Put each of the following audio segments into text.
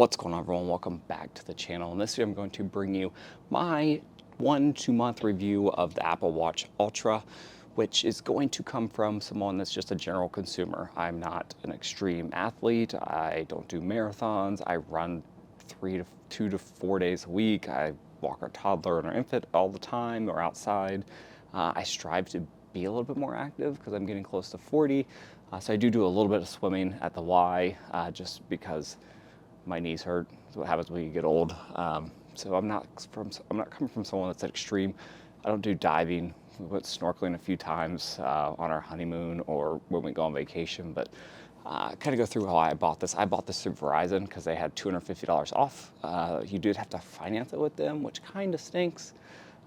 What's going on, everyone? Welcome back to the channel. In this video, I'm going to bring you my 1-2 month review of the Apple Watch Ultra, which is going to come from someone that's just a general consumer. I'm not an extreme athlete. I don't do marathons. I run 2 to 4 days a week. I walk our toddler and our infant all the time or outside. I strive to be a little bit more active because I'm getting close to 40. So I do a little bit of swimming at the Y just because my knees hurt. That's what happens when you get old. So I'm not coming from someone that's extreme. I don't do diving. We went snorkeling a few times on our honeymoon or when we go on vacation, but kind of go through how I bought this. I bought this through Verizon because they had $250 off. You did have to finance it with them, which kind of stinks.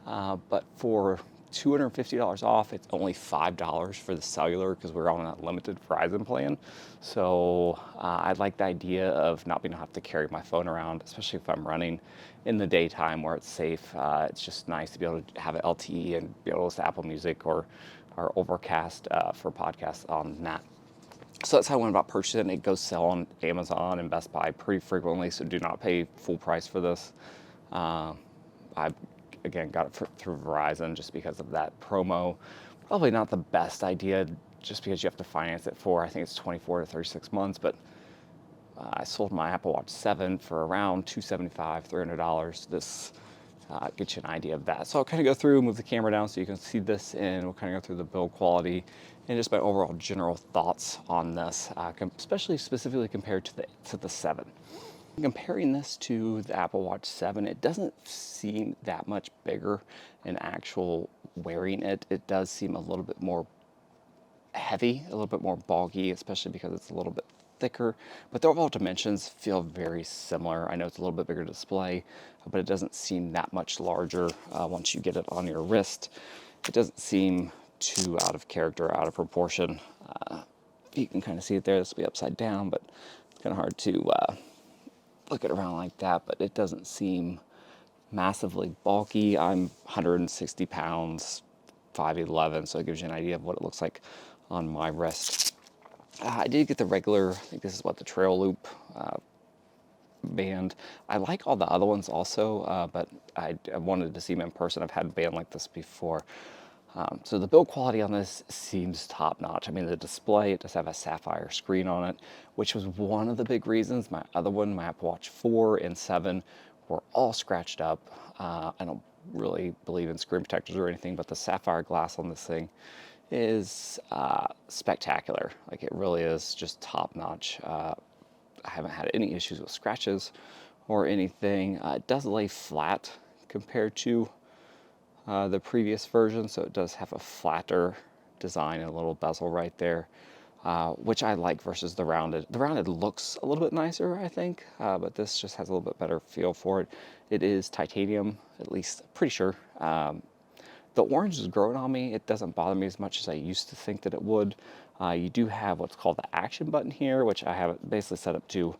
But for $250 off, it's only $5 for the cellular because we're on a limited Verizon plan. So I like the idea of not being able to have to carry my phone around, especially if I'm running in the daytime where it's safe. It's just nice to be able to have an LTE and be able to listen to Apple Music or Overcast for podcasts on that. So that's how I went about purchasing it. It goes sell on Amazon and Best Buy pretty frequently, so do not pay full price for this. I again got it through Verizon just because of that promo. Probably not the best idea just because you have to finance it for, I think it's 24 to 36 months, but I sold my Apple Watch 7 for around $275, $300. This gets you an idea of that. So I'll kind of go through, move the camera down so you can see this, and we'll kind of go through the build quality and just my overall general thoughts on this, especially specifically compared to the 7. Comparing this to the Apple Watch 7, it doesn't seem that much bigger in actual wearing it. It does seem a little bit more heavy, a little bit more bulky, especially because it's a little bit thicker, but the overall dimensions feel very similar. I know it's a little bit bigger display, but it doesn't seem that much larger once you get it on your wrist. It doesn't seem too out of character, out of proportion. You can kind of see it there. This will be upside down, but it's kind of hard to look it around like that, but it doesn't seem massively bulky. I'm 160 pounds, 5'11", so it gives you an idea of what it looks like on my wrist. I did get the regular, I think this is what, the Trail Loop band. I like all the other ones also, but I wanted to see them in person. I've had a band like this before. So the build quality on this seems top notch. I mean, the display, it does have a sapphire screen on it, which was one of the big reasons. My other one, my Apple Watch 4 and 7, were all scratched up. I don't really believe in screen protectors or anything, but the sapphire glass on this thing is spectacular. Like, it really is just top notch. I haven't had any issues with scratches or anything. It does lay flat compared to the previous version, so it does have a flatter design and a little bezel right there, which I like versus the rounded. The rounded looks a little bit nicer, I think, but this just has a little bit better feel for it. It is titanium, at least pretty sure. The orange is growing on me. It doesn't bother me as much as I used to think that it would. You do have what's called the action button here, which I have it basically set up to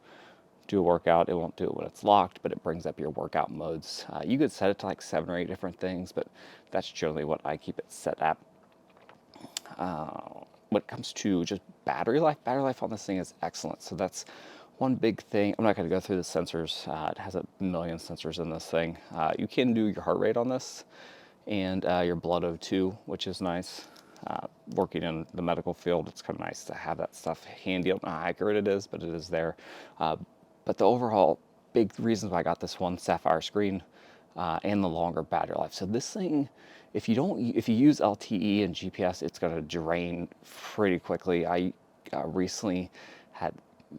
do a workout. It won't do it when it's locked, but it brings up your workout modes. You could set it to like 7 or 8 different things, but that's generally what I keep it set at. When it comes to just battery life on this thing is excellent. So that's one big thing. I'm not going to go through the sensors. It has a million sensors in this thing. You can do your heart rate on this and your blood O2, which is nice. Working in the medical field, it's kind of nice to have that stuff handy. I don't know how accurate it is, but it is there. But the overall big reasons why I got this one, sapphire screen and the longer battery life. So this thing, if you use LTE and GPS, it's going to drain pretty quickly. I recently had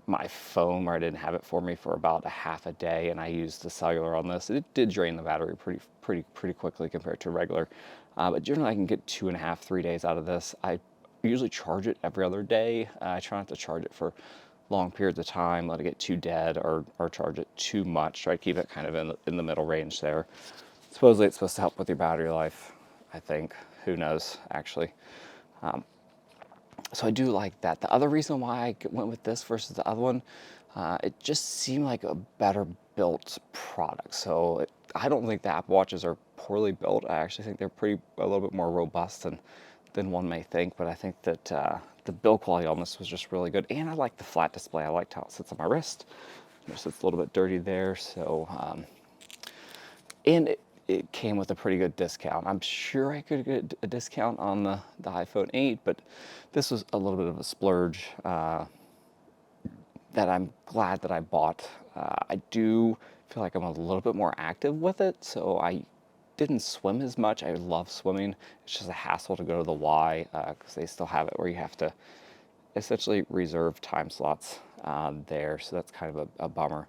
my phone where I didn't have it for me for about a half a day, and I used the cellular on this. It did drain the battery pretty quickly compared to regular. But generally I can get 2.5, 3 days out of this. I usually charge it every other day. I try not to charge it for long periods of time, let it get too dead, or charge it too much. Try to keep it kind of in the middle range there. Supposedly it's supposed to help with your battery life, I think. Who knows, actually. So I do like that. The other reason why I went with this versus the other one, it just seemed like a better built product. So I don't think the Apple Watches are poorly built. I actually think they're a little bit more robust than one may think, but I think that the build quality on this was just really good. And I like the flat display. I liked how it sits on my wrist. It's a little bit dirty there, so and it came with a pretty good discount. I'm sure I could get a discount on the iPhone 8, but this was a little bit of a splurge that I'm glad that I bought. I do feel like I'm a little bit more active with it, so I didn't swim as much. I love swimming. It's just a hassle to go to the Y because they still have it where you have to essentially reserve time slots there, so that's kind of a bummer.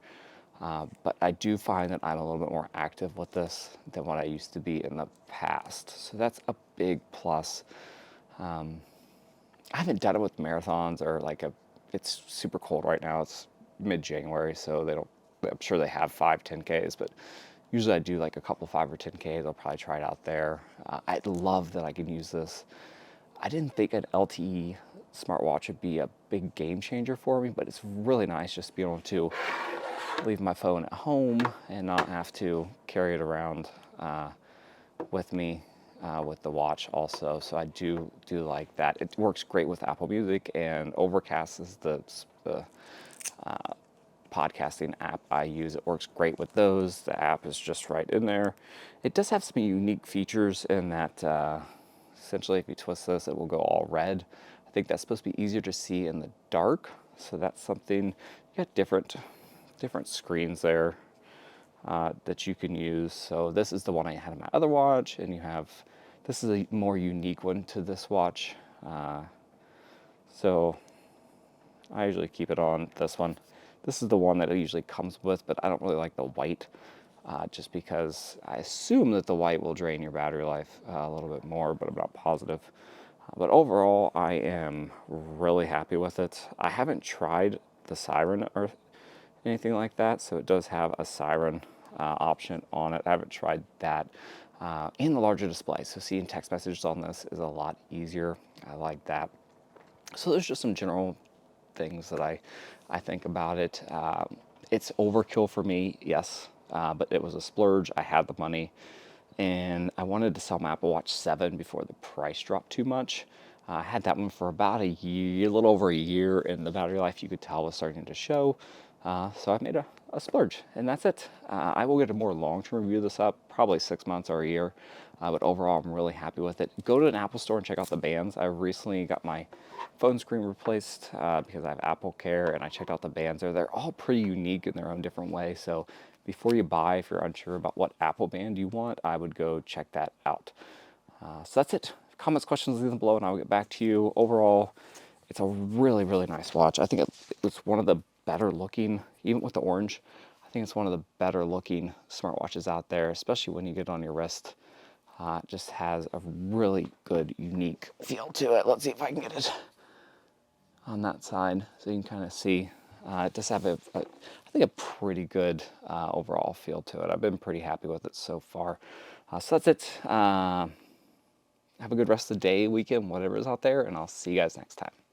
But I do find that I'm a little bit more active with this than what I used to be in the past. So that's a big plus. I haven't done it with marathons or it's super cold right now. It's mid-January, so they don't, I'm sure they have 5, 10Ks, but usually I do like a couple 5 or 10Ks. I'll probably try it out there. I love that I can use this. I didn't think an LTE smartwatch would be a big game changer for me, but it's really nice just to be able to leave my phone at home and not have to carry it around with me with the watch also. So I do like that. It works great with Apple Music, and Overcast is the podcasting app I use. It works great with those. The app is just right in there. It does have some unique features in that essentially if you twist this, it will go all red. I think that's supposed to be easier to see in the dark. So that's something, you got different screens there that you can use. So this is the one I had in my other watch, and you have, this is a more unique one to this watch. So I usually keep it on this one. This is the one that it usually comes with, but I don't really like the white just because I assume that the white will drain your battery life a little bit more, but I'm not positive. But overall, I am really happy with it. I haven't tried the siren or anything like that, so it does have a siren option on it. I haven't tried that. In the larger display, so seeing text messages on this is a lot easier. I like that. So there's just some general things that I think about it. It's overkill for me, yes, but it was a splurge. I had the money, and I wanted to sell my Apple Watch 7 before the price dropped too much. I had that one for about a year, a little over a year, and the battery life, you could tell, was starting to show. So I made a splurge, and that's it. I will get a more long-term review of this up, probably 6 months or a year, but overall I'm really happy with it. Go to an Apple store and check out the bands. I recently got my phone screen replaced because I have Apple Care, and I checked out the bands there. They're all pretty unique in their own different way, so before you buy, if you're unsure about what Apple band you want, I would go check that out. So that's it. Comments, questions, leave them below, and I'll get back to you. Overall, it's a really, really nice watch. I think it's one of the better looking, even with the orange, I think it's one of the better looking smartwatches out there, especially when you get it on your wrist. It just has a really good, unique feel to it. Let's see if I can get it on that side so you can kind of see. It does have I think a pretty good overall feel to it. I've been pretty happy with it so far. So that's it. Have a good rest of the day, weekend, whatever is out there, and I'll see you guys next time.